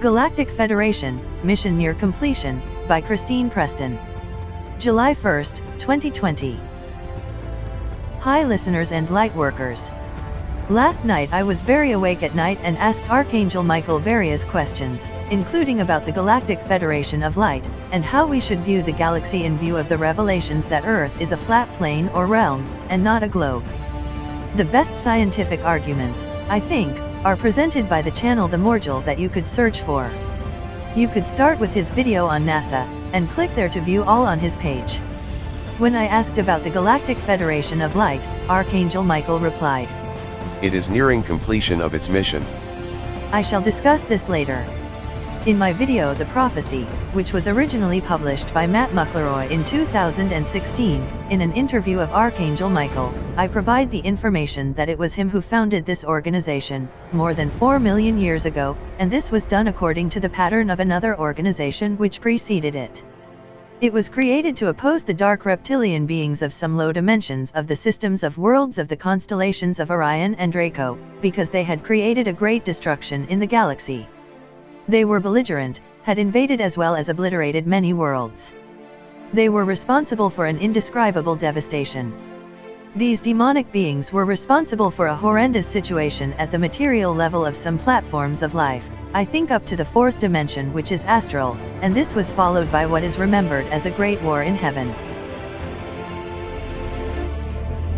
Galactic Federation, Mission Near Completion, by Preston. July 1, 2020. Hi listeners and lightworkers. Last night I was very awake at night and asked Archangel Michael various questions, including about the Galactic Federation of Light, and how we should view the galaxy in view of the revelations that Earth is a flat plane or realm, and not a globe. The best scientific arguments, I think, are presented by the channel The Morgel that you could search for. You could start with his video on NASA, and click there to view all on his page. When I asked about the Galactic Federation of Light, Archangel Michael replied, "It is nearing completion of its mission." I shall discuss this later. In my video The Prophecy, which was originally published by Matt McElroy in 2016, in an interview of Archangel Michael, I provide the information that it was him who founded this organization, more than 4 million years ago, and this was done according to the pattern of another organization which preceded it. It was created to oppose the dark reptilian beings of some low dimensions of the systems of worlds of the constellations of Orion and Draco, because they had created a great destruction in the galaxy. They were belligerent, had invaded as well as obliterated many worlds. They were responsible for an indescribable devastation. These demonic beings were responsible for a horrendous situation at the material level of some platforms of life, I think up to the 4th dimension, which is astral, and this was followed by what is remembered as a great war in heaven.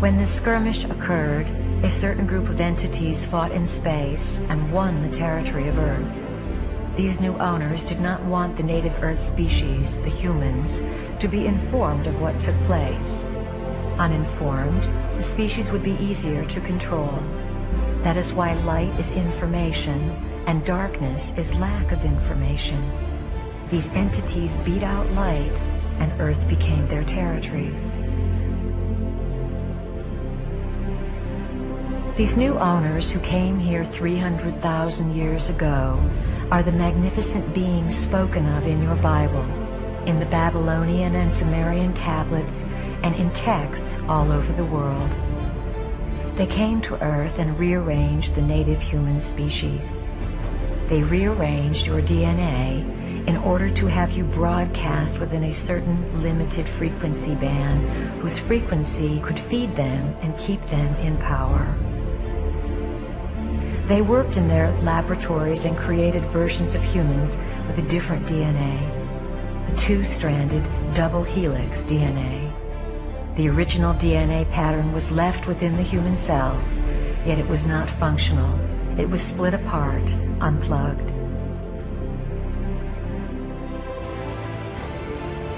When the skirmish occurred, a certain group of entities fought in space and won the territory of Earth. These new owners did not want the native Earth species, the humans, to be informed of what took place. Uninformed, the species would be easier to control. That is why light is information, and darkness is lack of information. These entities beat out light, and Earth became their territory. These new owners who came here 300,000 years ago are the magnificent beings spoken of in your Bible, in the Babylonian and Sumerian tablets, and in texts all over the world. They came to Earth and rearranged the native human species. They rearranged your DNA in order to have you broadcast within a certain limited frequency band whose frequency could feed them and keep them in power. They worked in their laboratories and created versions of humans with a different DNA, the 2-stranded double helix DNA. The original DNA pattern was left within the human cells, yet it was not functional. It was split apart, unplugged.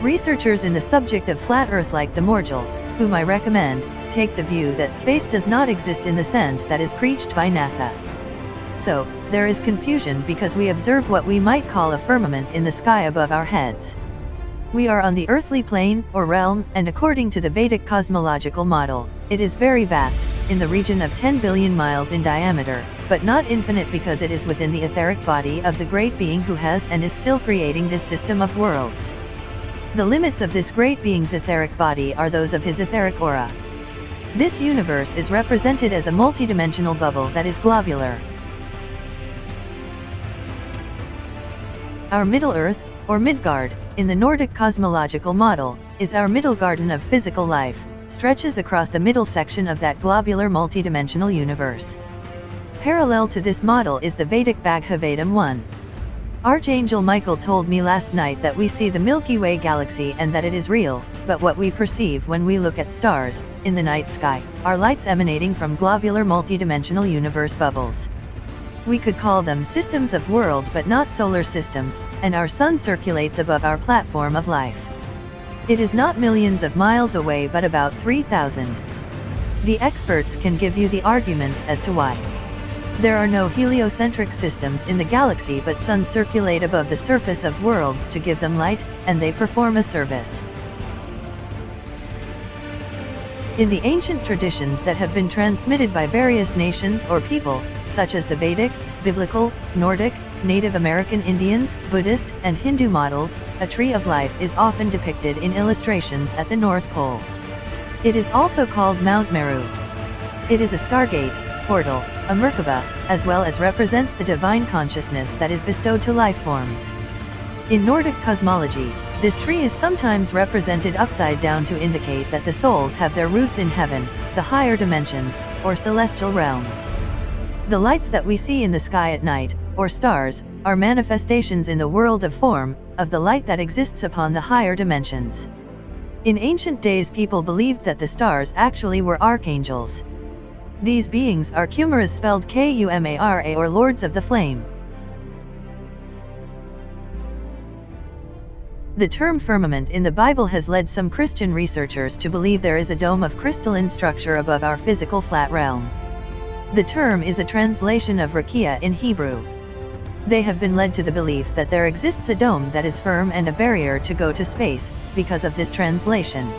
Researchers in the subject of flat Earth like the Morgel, whom I recommend, take the view that space does not exist in the sense that is preached by NASA. So, there is confusion because we observe what we might call a firmament in the sky above our heads. We are on the earthly plane, or realm, and according to the Vedic cosmological model, it is very vast, in the region of 10 billion miles in diameter, but not infinite because it is within the etheric body of the great being who has and is still creating this system of worlds. The limits of this great being's etheric body are those of his etheric aura. This universe is represented as a multidimensional bubble that is globular. Our Middle Earth, or Midgard, in the Nordic cosmological model, is our middle garden of physical life, stretches across the middle section of that globular multidimensional universe. Parallel to this model is the Vedic Bhagavatam 1. Archangel Michael told me last night that we see the Milky Way galaxy and that it is real, but what we perceive when we look at stars, in the night sky, are lights emanating from globular multidimensional universe bubbles. We could call them systems of world but not solar systems, and our sun circulates above our platform of life. It is not millions of miles away but about 3,000. The experts can give you the arguments as to why. There are no heliocentric systems in the galaxy but suns circulate above the surface of worlds to give them light, and they perform a service. In the ancient traditions that have been transmitted by various nations or people, such as the Vedic, Biblical, Nordic, Native American Indians, Buddhist, and Hindu models, a tree of life is often depicted in illustrations at the North Pole. It is also called Mount Meru. It is a stargate, portal, a Merkaba, as well as represents the divine consciousness that is bestowed to life forms. In Nordic cosmology, this tree is sometimes represented upside down to indicate that the souls have their roots in heaven, the higher dimensions, or celestial realms. The lights that we see in the sky at night, or stars, are manifestations in the world of form, of the light that exists upon the higher dimensions. In ancient days, people believed that the stars actually were archangels. These beings are Kumaras, spelled Kumara, or Lords of the Flame. The term firmament in the Bible has led some Christian researchers to believe there is a dome of crystalline structure above our physical flat realm. The term is a translation of rakia in Hebrew. They have been led to the belief that there exists a dome that is firm and a barrier to go to space, because of this translation.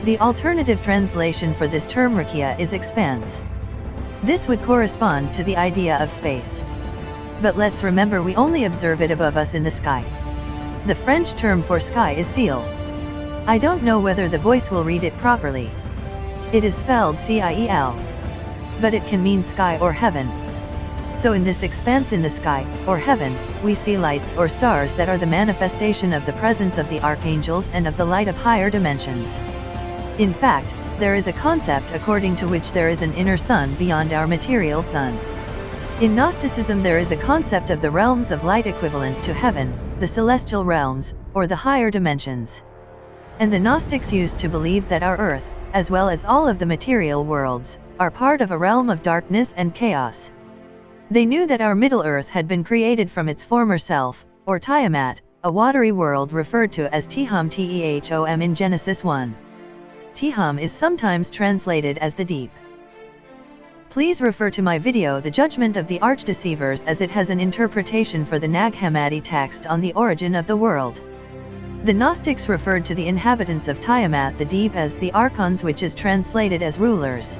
The alternative translation for this term rakia is expanse. This would correspond to the idea of space. But let's remember, we only observe it above us in the sky. The French term for sky is ciel. I don't know whether the voice will read it properly. It is spelled ciel. But it can mean sky or heaven. So in this expanse in the sky, or heaven, we see lights or stars that are the manifestation of the presence of the archangels and of the light of higher dimensions. In fact, there is a concept according to which there is an inner sun beyond our material sun. In Gnosticism, there is a concept of the realms of light equivalent to heaven, the celestial realms, or the higher dimensions. And the Gnostics used to believe that our earth, as well as all of the material worlds, are part of a realm of darkness and chaos. They knew that our Middle Earth had been created from its former self, or Tiamat, a watery world referred to as Tehom Tehom in Genesis 1. Tehom is sometimes translated as the deep. Please refer to my video The Judgment of the Archdeceivers, as it has an interpretation for the Nag Hammadi text on the origin of the world. The Gnostics referred to the inhabitants of Tiamat, the deep, as the archons, which is translated as rulers.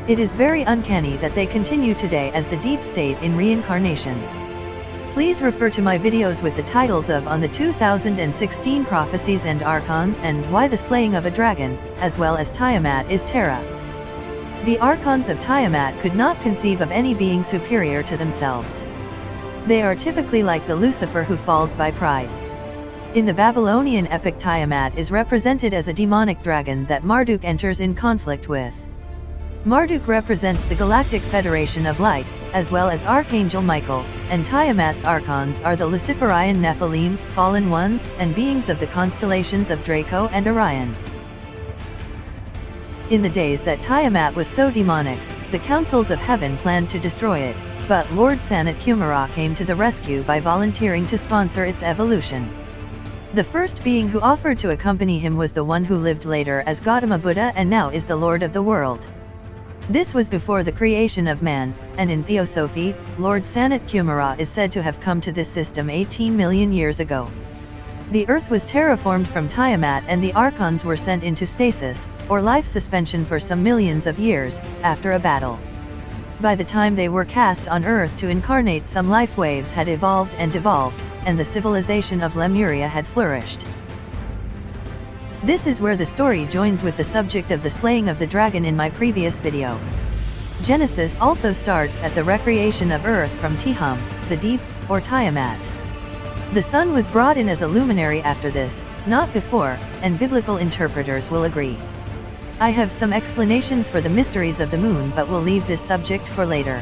It is very uncanny that they continue today as the deep state in reincarnation. Please refer to my videos with the titles of On the 2016 Prophecies and Archons and Why the Slaying of a Dragon, as well as Tiamat is Terra. The archons of Tiamat could not conceive of any being superior to themselves. They are typically like the Lucifer who falls by pride. In the Babylonian epic, Tiamat is represented as a demonic dragon that Marduk enters in conflict with. Marduk represents the Galactic Federation of Light, as well as Archangel Michael, and Tiamat's archons are the Luciferian Nephilim, fallen ones, and beings of the constellations of Draco and Orion. In the days that Tiamat was so demonic, the councils of heaven planned to destroy it, but Lord Sanat Kumara came to the rescue by volunteering to sponsor its evolution. The first being who offered to accompany him was the one who lived later as Gautama Buddha and now is the Lord of the world. This was before the creation of man, and in Theosophy, Lord Sanat Kumara is said to have come to this system 18 million years ago. The earth was terraformed from Tiamat and the archons were sent into stasis, or life suspension, for some millions of years, after a battle. By the time they were cast on earth to incarnate, some life waves had evolved and devolved, and the civilization of Lemuria had flourished. This is where the story joins with the subject of the slaying of the dragon in my previous video. Genesis also starts at the recreation of earth from Tehom, the deep, or Tiamat. The sun was brought in as a luminary after this, not before, and biblical interpreters will agree. I have some explanations for the mysteries of the moon, but will leave this subject for later.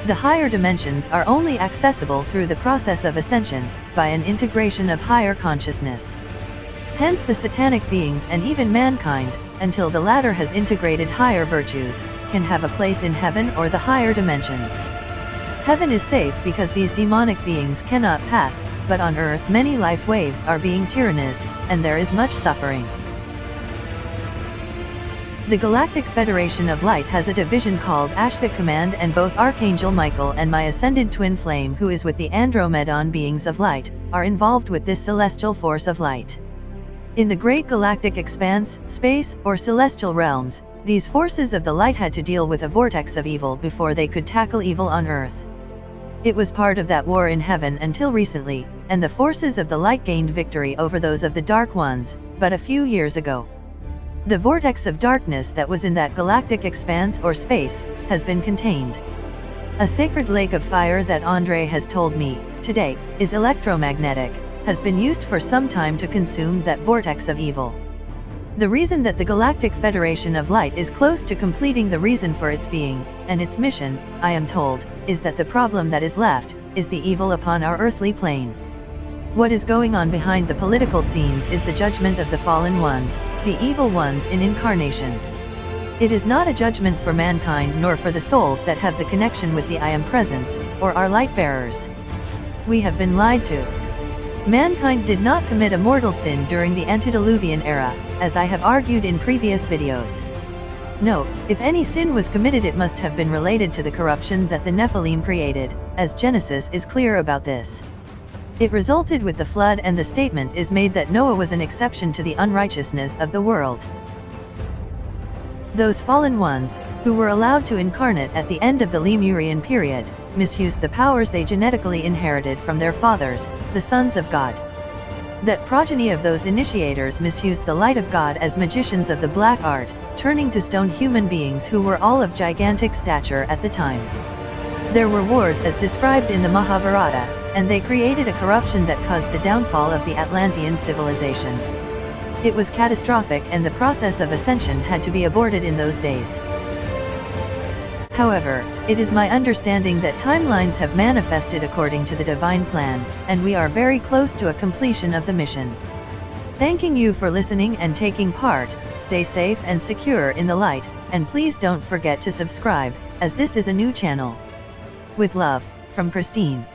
The higher dimensions are only accessible through the process of ascension, by an integration of higher consciousness. Hence the satanic beings and even mankind, until the latter has integrated higher virtues, can have a place in heaven or the higher dimensions. Heaven is safe because these demonic beings cannot pass, but on earth many life waves are being tyrannized, and there is much suffering. The Galactic Federation of Light has a division called Ashka Command, and both Archangel Michael and my ascended twin flame, who is with the Andromedon beings of light, are involved with this celestial force of light. In the great galactic expanse, space, or celestial realms, these forces of the light had to deal with a vortex of evil before they could tackle evil on earth. It was part of that war in heaven until recently, and the forces of the light gained victory over those of the dark ones, but a few years ago. The vortex of darkness that was in that galactic expanse or space has been contained. A sacred lake of fire that Andre has told me today is electromagnetic, has been used for some time to consume that vortex of evil. The reason that the Galactic Federation of Light is close to completing the reason for its being, and its mission, I am told, is that the problem that is left is the evil upon our earthly plane. What is going on behind the political scenes is the judgment of the fallen ones, the evil ones in incarnation. It is not a judgment for mankind nor for the souls that have the connection with the I Am Presence, or our light bearers. We have been lied to. Mankind did not commit a mortal sin during the antediluvian era, as I have argued in previous videos. No, if any sin was committed it must have been related to the corruption that the Nephilim created, as Genesis is clear about this. It resulted with the flood, and the statement is made that Noah was an exception to the unrighteousness of the world. Those fallen ones, who were allowed to incarnate at the end of the Lemurian period, misused the powers they genetically inherited from their fathers, the sons of God. That progeny of those initiators misused the light of God as magicians of the black art, turning to stone human beings who were all of gigantic stature at the time. There were wars as described in the Mahabharata, and they created a corruption that caused the downfall of the Atlantean civilization. It was catastrophic, and the process of ascension had to be aborted in those days. However, it is my understanding that timelines have manifested according to the divine plan, and we are very close to a completion of the mission. Thanking you for listening and taking part. Stay safe and secure in the light, and please don't forget to subscribe, as this is a new channel. With love, from Preston.